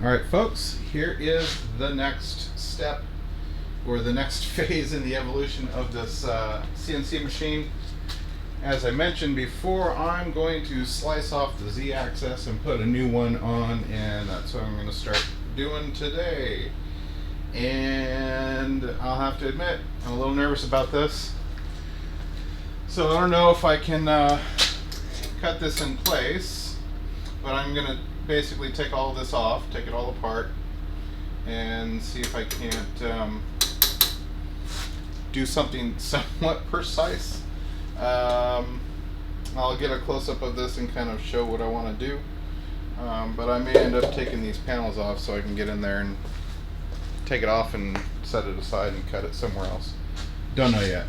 Alright folks, here is the next step, or the next phase in the evolution of this CNC machine. As I mentioned before, I'm going to slice off the Z-axis and put a new one on, and that's what I'm going to start doing today. And I'll have to admit, I'm a little nervous about this. So I don't know if I can cut this in place, but I'm going to basically take all this off, take it all apart, and see if I can't do something somewhat precise. I'll get a close-up of this and kind of show what I want to do, but I may end up taking these panels off so I can get in there and take it off and set it aside and cut it somewhere else. Don't know yet.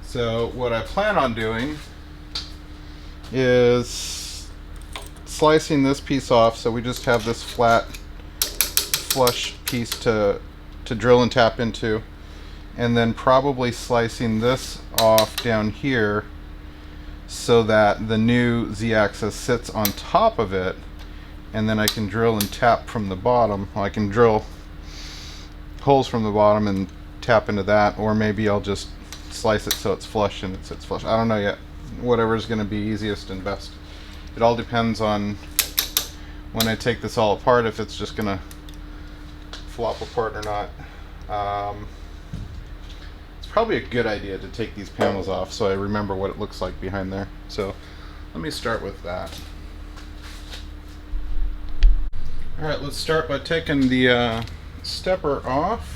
So what I plan on doing is slicing this piece off so we just have this flat, flush piece to drill and tap into, and then probably slicing this off down here so that the new Z-axis sits on top of it, and then I can drill and tap from the bottom. I can drill holes from the bottom and tap into that, or maybe I'll just slice it so it's flush and it sits flush. I don't know yet. Whatever's going to be easiest and best. It all depends on when I take this all apart, if it's just going to flop apart or not. It's probably a good idea to take these panels off so I remember what it looks like behind there. So let me start with that. Alright, let's start by taking the stepper off.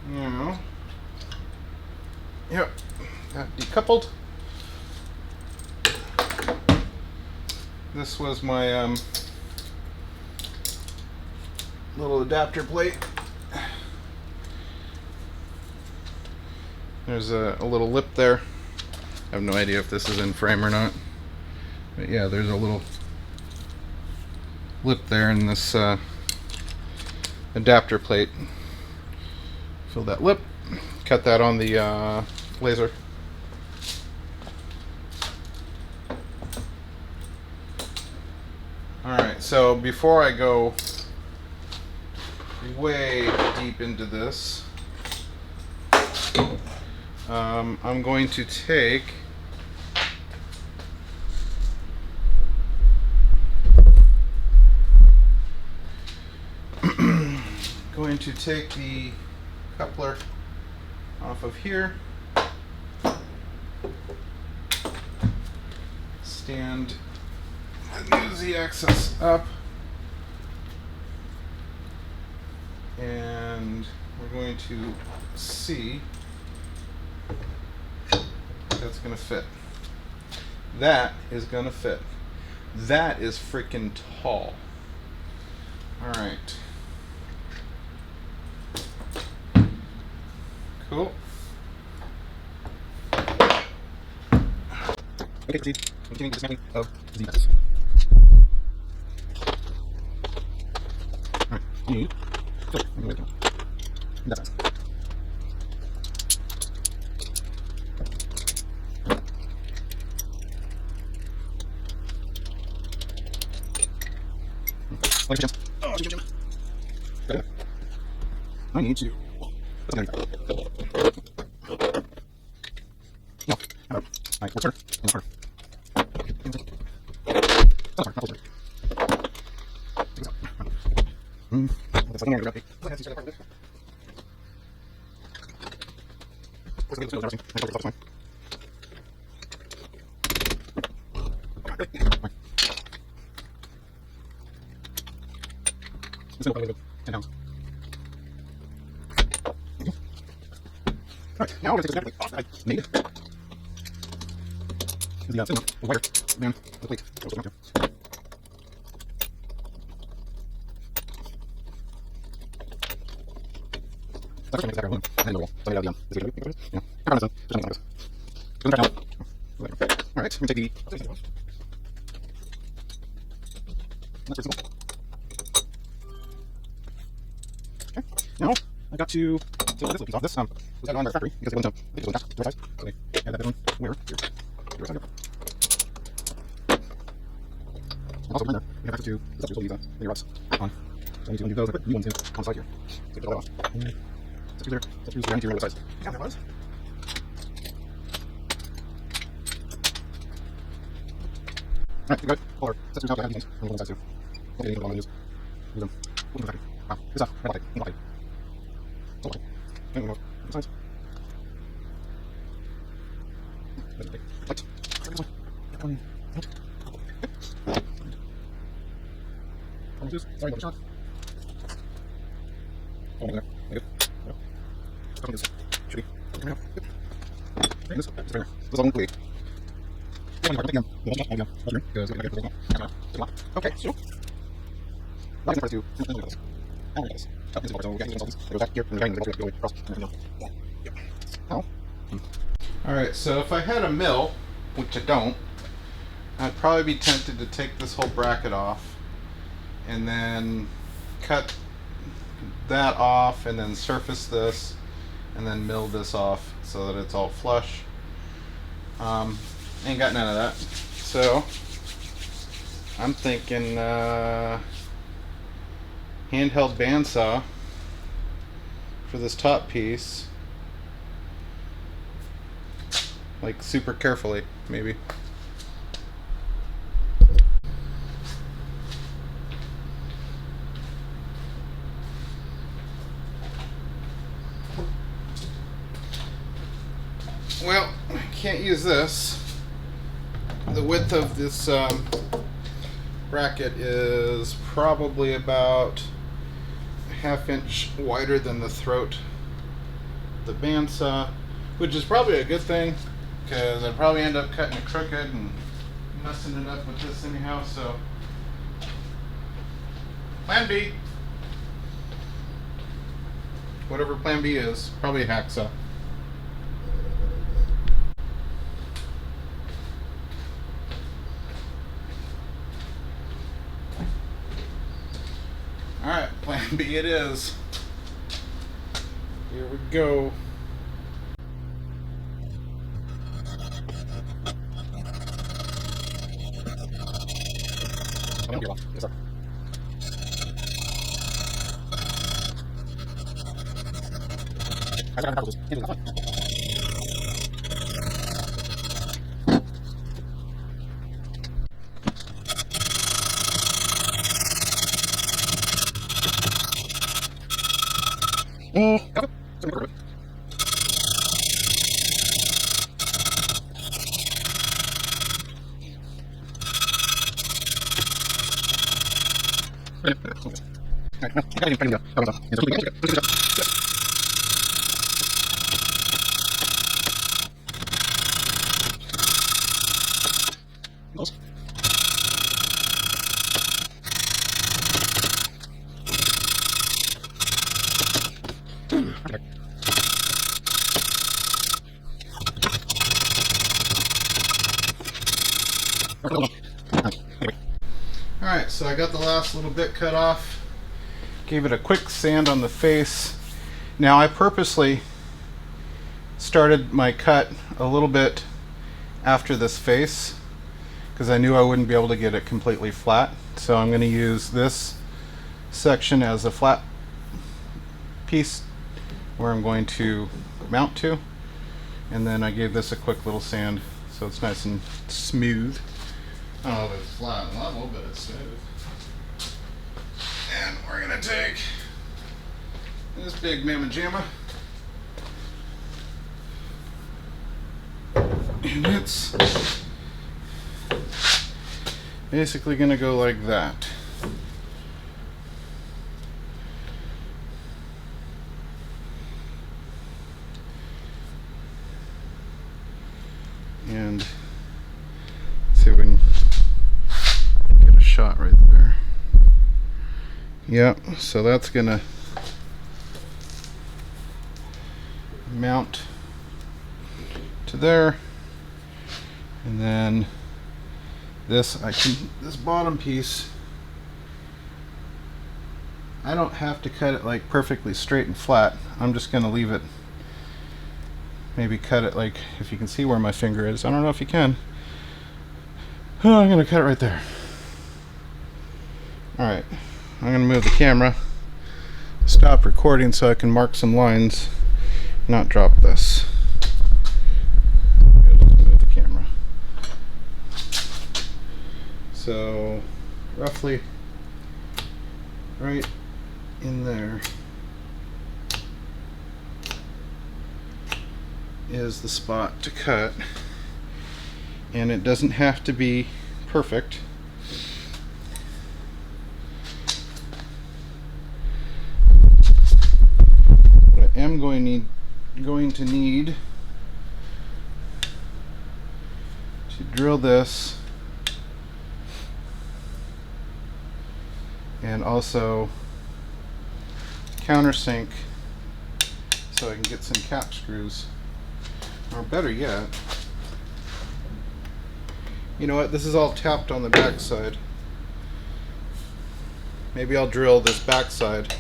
Now, yep, that decoupled. This was my little adapter plate. There's a little lip there. I have no idea if this is in frame or not, but yeah, there's a little lip there in this adapter plate. Fill that lip, cut that on the laser. Alright, so before I go way deep into this, I'm going to take the coupler off of here, stand the new Z-axis up, and we're going to see if that's going to fit. That is going to fit. That is freaking tall. Alright. Cool. Okay, proceed. Continuing the dismantling of the Z-axis. Alright, you need filter. I'm going to wait that size. Like a jump. Oh, jump. I need to. No. Alright, what's her? Alright, now we're going to take this off. I made it. The wire, man, the plate. That's going to make exactly one. And then we'll tell you is it good? Yeah. Alright, let me take the. That's pretty simple. Okay. Now I got to take this little piece off. This was out on the factory because they went to the size. So they had that one where here. Also, remember, you have to set your little rods on. So I need to undo those and put new ones in on the side here. So get all that off. Set your guarantee around the size. Yeah, that was. Alright, you got it. Color. Set your top to have these things. I'm going to go on the side too. Don't get anything wrong with these. Use them. Put them in the factory. Wow. This off. Right on the so okay. And we'll go on the sides. Light. This one. That one. Out. Sorry, double shot. Oh, there. There. There. This should be. Coming out. Good. Okay, this is right here. This is all complete. Okay, so. Not going to do. Alright, so if I had a mill, which I don't, I'd probably be tempted to take this whole bracket off and then cut that off and then surface this and then mill this off so that it's all flush. Ain't got none of that. So I'm thinking handheld bandsaw for this top piece. Like super carefully, maybe. Well, I can't use this. The width of this bracket is probably about a ½ inch wider than the throat of the bandsaw, which is probably a good thing because I'd probably end up cutting it crooked and messing it up with this anyhow. So plan B, whatever plan B is, probably a hacksaw. Alright, plan B it is. Here we go. Yes, sir. Alright, so I got the last little bit cut off. Gave it a quick sand on the face. Now I purposely started my cut a little bit after this face because I knew I wouldn't be able to get it completely flat. So I'm going to use this section as a flat piece where I'm going to mount to, and then I gave this a quick little sand so it's nice and smooth. I don't know if it's flat and level, but it's smooth. And we're gonna take this big mamma jamma, and it's basically gonna go like that. And see if we can get a shot right there. Yep, so that's gonna mount to there, and then this bottom piece, I don't have to cut it like perfectly straight and flat. I'm just gonna leave it, maybe cut it like, if you can see where my finger is, I don't know if you can. Oh, I'm gonna cut it right there. Alright, I'm gonna move the camera, stop recording so I can mark some lines, not drop this. I'll just move the camera. So roughly right in there is the spot to cut, and it doesn't have to be perfect. What I am going to need to drill this, and also countersink so I can get some cap screws. Or better yet, you know what, this is all tapped on the back side. Maybe I'll drill this back side,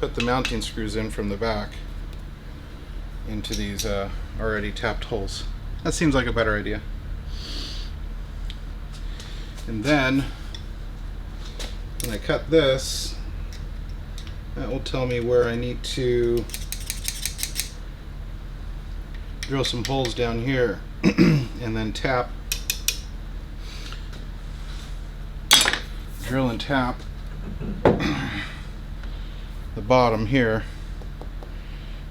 put the mounting screws in from the back into these already tapped holes. That seems like a better idea. And then when I cut this, that will tell me where I need to drill some holes down here and then drill and tap the bottom here,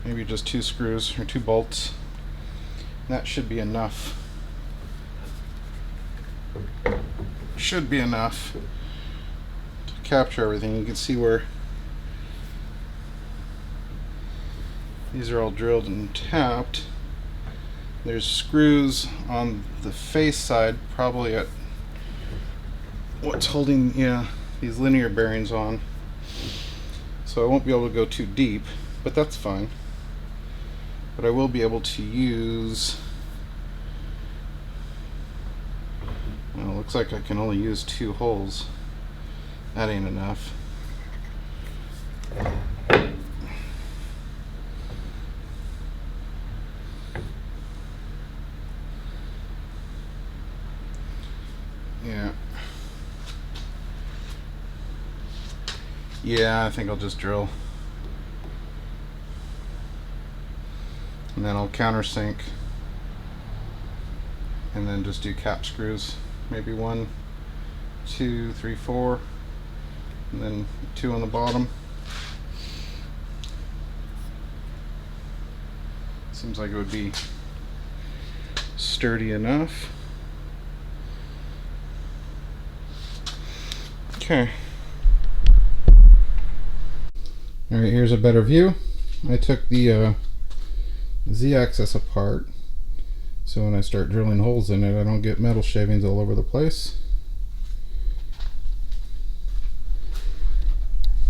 maybe just 2 screws or 2 bolts. That should be enough. Should be enough to capture everything. You can see where these are all drilled and tapped. There's screws on the face side, probably at what's holding these linear bearings on. So I won't be able to go too deep, but that's fine. But I will be able to use, well, it looks like I can only use 2 holes. That ain't enough. Yeah, I think I'll just drill. And then I'll countersink. And then just do cap screws. Maybe 1, 2, 3, 4. And then 2 on the bottom. Seems like it would be sturdy enough. Okay. Alright, here's a better view. I took the Z-axis apart, so when I start drilling holes in it, I don't get metal shavings all over the place.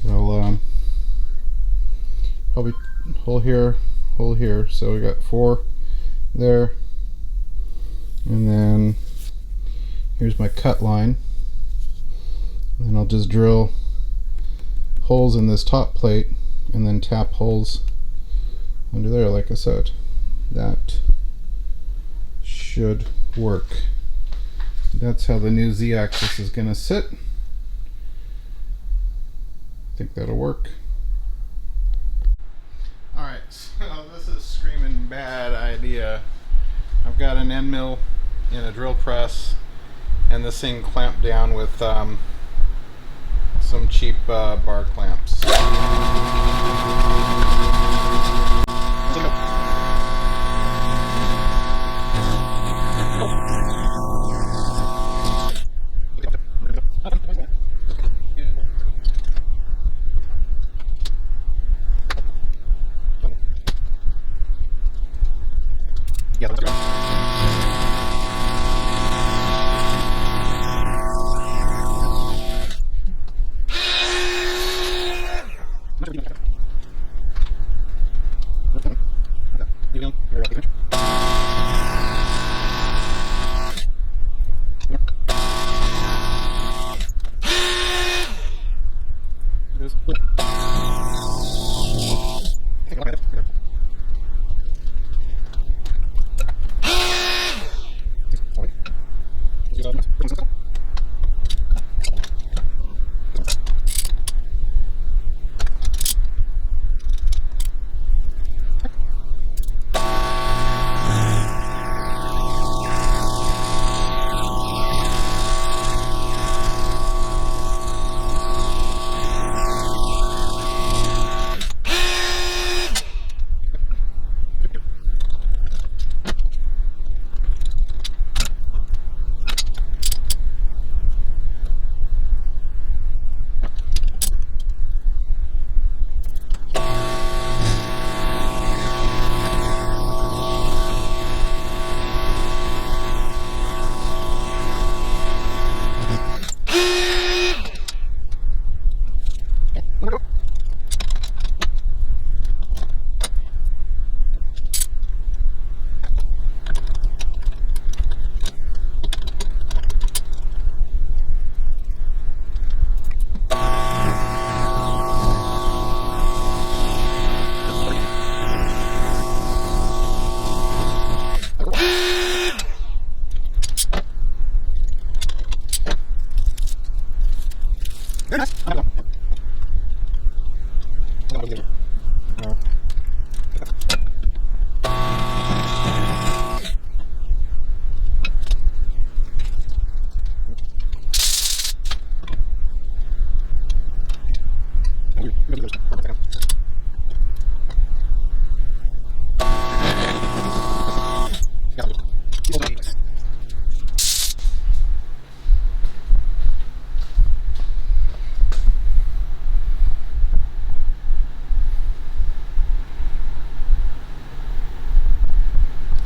I'll probably hole here, so we got 4 there, and then here's my cut line, and then I'll just drill holes in this top plate and then tap holes under there. Like I said, that should work. That's how the new Z-axis is going to sit. I think that'll work. So this is screaming bad idea. I've got an end mill in a drill press, and this thing clamped down with some cheap bar clamps.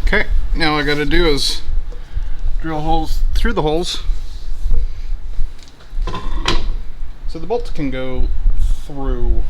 Okay, now all I gotta do is drill holes through the holes so the bolts can go through.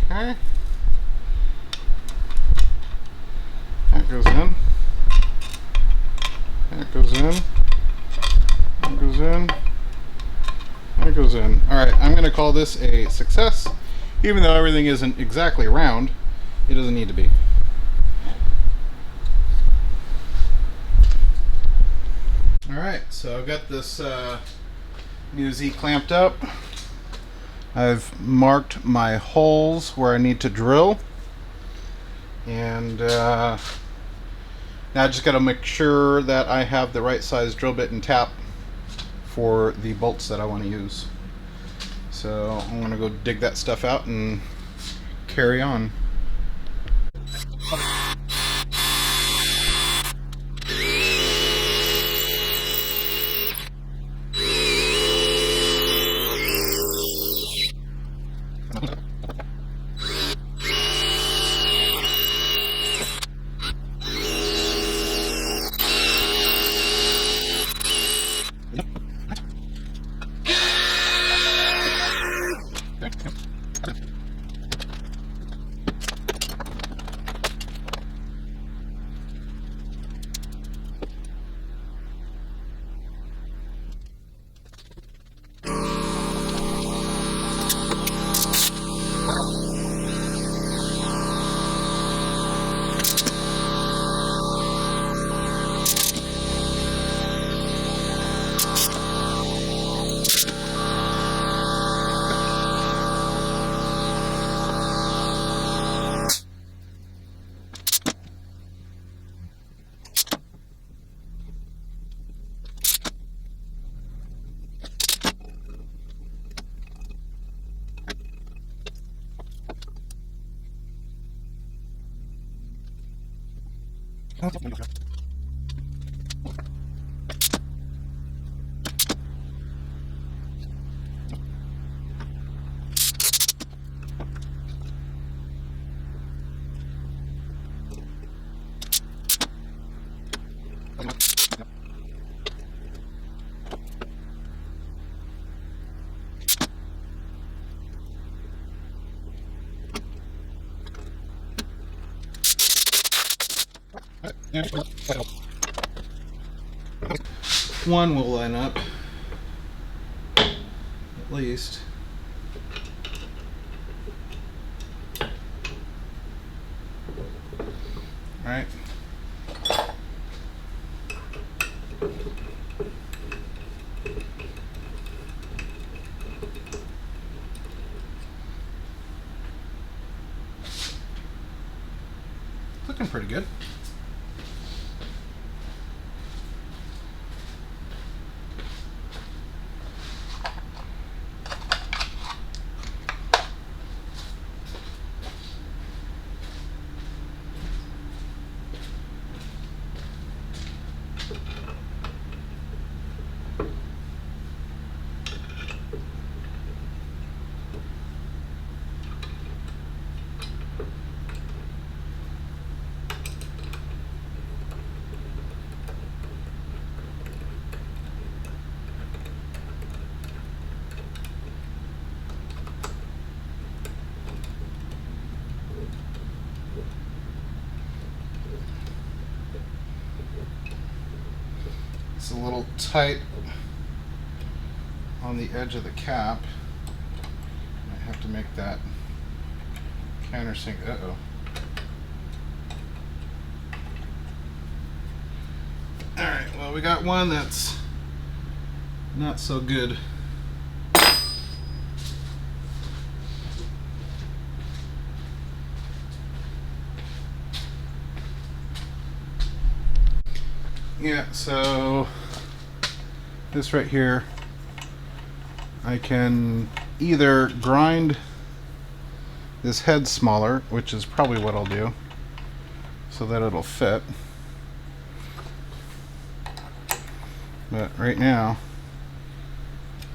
Okay. That goes in. That goes in. That goes in. That goes in. Alright, I'm going to call this a success. Even though everything isn't exactly round, it doesn't need to be. Alright, so I've got this new Z clamped up. I've marked my holes where I need to drill, and now I just got to make sure that I have the right size drill bit and tap for the bolts that I want to use. So I'm going to go dig that stuff out and carry on. One will line up, at least. All right. Looking pretty good. It's a little tight on the edge of the cap. Might have to make that countersink. Uh-oh. Alright, well, we got one that's not so good. Yeah, so this right here, I can either grind this head smaller, which is probably what I'll do, so that it'll fit. But right now,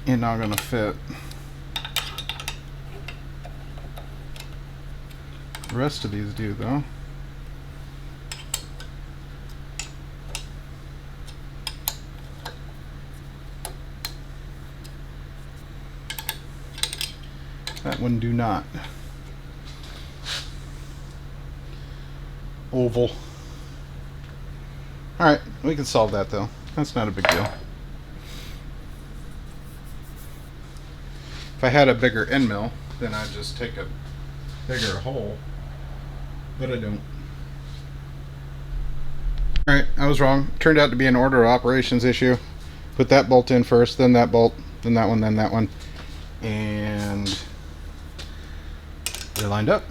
it's not gonna fit. The rest of these do, though. That one do not. Oval. Alright, we can solve that though. That's not a big deal. If I had a bigger end mill, then I'd just take a bigger hole. But I don't. Alright, I was wrong. Turned out to be an order of operations issue. Put that bolt in first, then that bolt, then that one, then that one. And they're lined up.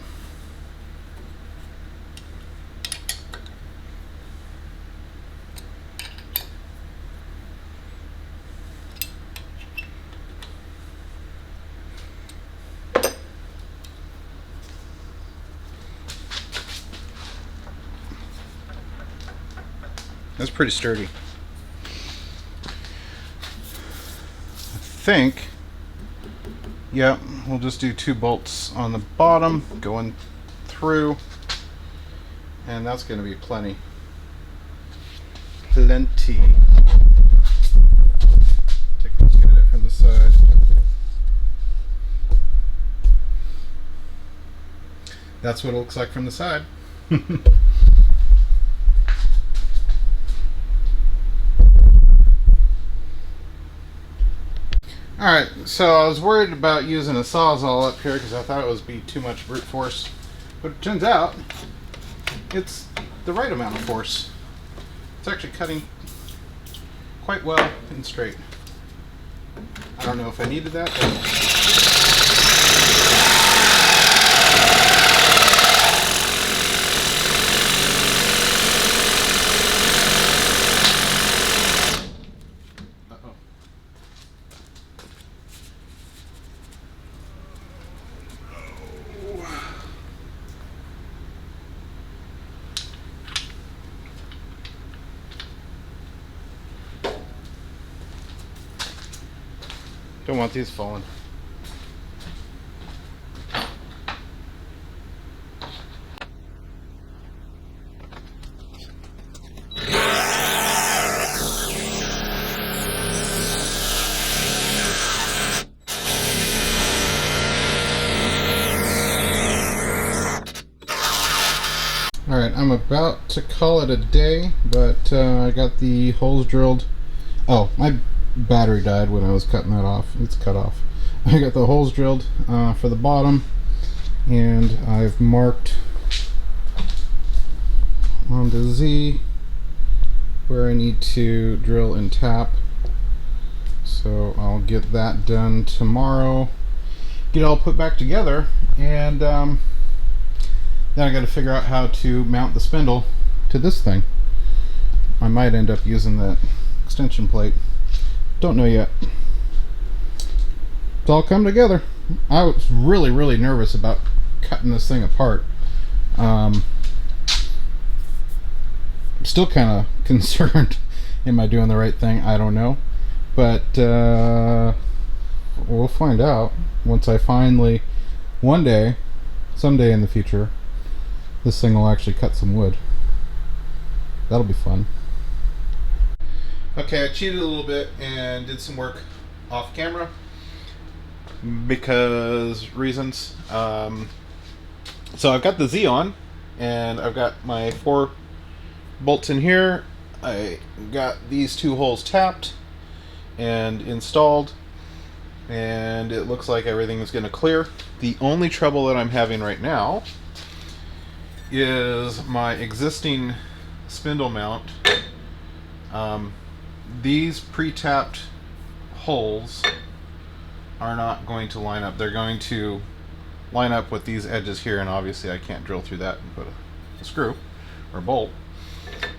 That's pretty sturdy. I think, yep, we'll just do 2 bolts on the bottom going through, and that's going to be plenty. Plenty. Take a look at it from the side. That's what it looks like from the side. Alright, so I was worried about using a Sawzall up here because I thought it would be too much brute force. But it turns out it's the right amount of force. It's actually cutting quite well and straight. I don't know if I needed that, but Don't want these falling. Alright, I'm about to call it a day, but I got the holes drilled. Oh, my battery died when I was cutting that off. It's cut off. I got the holes drilled for the bottom, and I've marked on the Z where I need to drill and tap. So I'll get that done tomorrow, get it all put back together, and then I got to figure out how to mount the spindle to this thing. I might end up using that extension plate. Don't know yet. It's all come together. I was really nervous about cutting this thing apart. I'm still kind of concerned. Am I doing the right thing? I don't know. But we'll find out once I finally, one day, someday in the future, this thing will actually cut some wood. That'll be fun. Okay, I cheated a little bit and did some work off camera because reasons. So I've got the Z on, and I've got my 4 bolts in here. I got these 2 holes tapped and installed, and it looks like everything is going to clear. The only trouble that I'm having right now is my existing spindle mount. These pre-tapped holes are not going to line up. They're going to line up with these edges here, and obviously I can't drill through that and put a screw or bolt.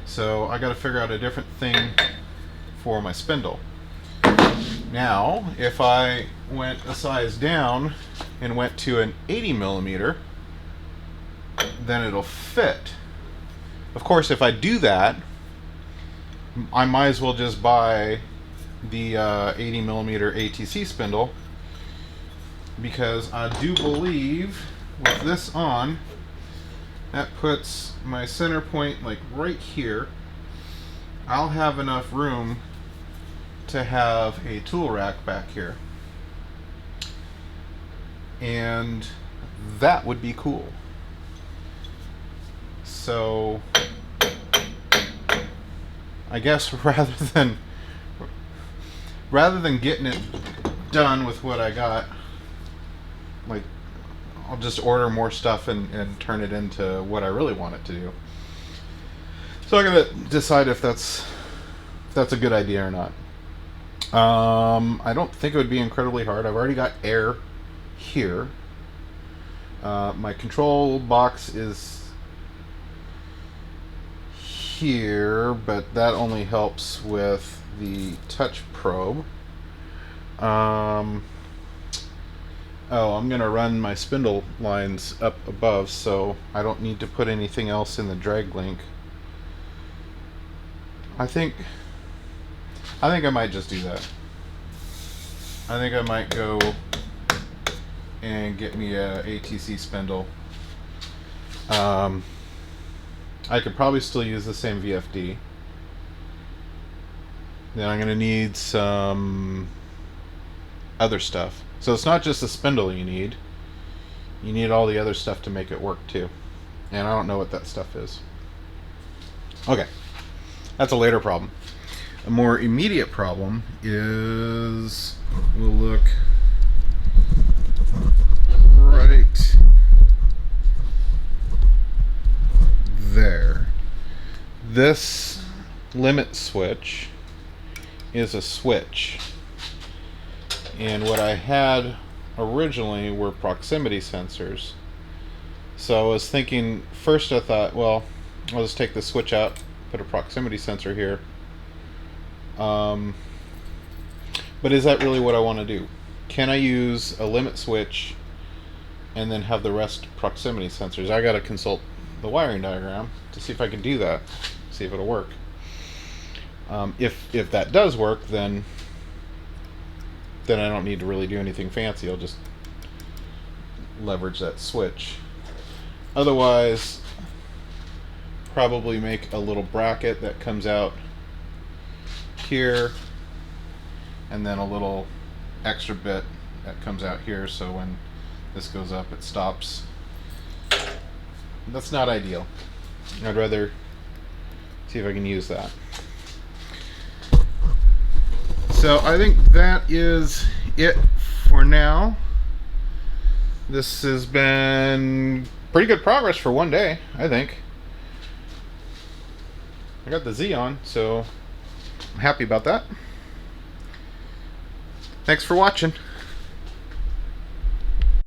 So I got to figure out a different thing for my spindle. Now, if I went a size down and went to an 80 millimeter, then it'll fit. Of course, if I do that, I might as well just buy the 80 millimeter ATC spindle, because I do believe with this on, that puts my center point like right here. I'll have enough room to have a tool rack back here, and that would be cool. So I guess rather than getting it done with what I got, like, I'll just order more stuff and turn it into what I really want it to do. So I gotta decide if that's a good idea or not. I don't think it would be incredibly hard. I've already got air here. My control box is here, but that only helps with the touch probe. Oh, I'm gonna run my spindle lines up above, so I don't need to put anything else in the drag link. I think I might just do that. I think I might go and get me a ATC spindle. I could probably still use the same VFD. Then I'm gonna need some other stuff. So it's not just the spindle you need all the other stuff to make it work too. And I don't know what that stuff is. Okay, that's a later problem. A more immediate problem is, we'll look right there. This limit switch is a switch, and what I had originally were proximity sensors. So I was thinking, first I thought, well, I'll just take the switch out, put a proximity sensor here. But is that really what I want to do? Can I use a limit switch and then have the rest proximity sensors? I gotta consult the wiring diagram to see if I can do that, see if it'll work. If that does work, then then I don't need to really do anything fancy. I'll just leverage that switch. Otherwise, probably make a little bracket that comes out here, and then a little extra bit that comes out here, so when this goes up it stops. That's not ideal. I'd rather see if I can use that. So I think that is it for now. This has been pretty good progress for one day, I think. I got the Z on, so I'm happy about that. Thanks for watching.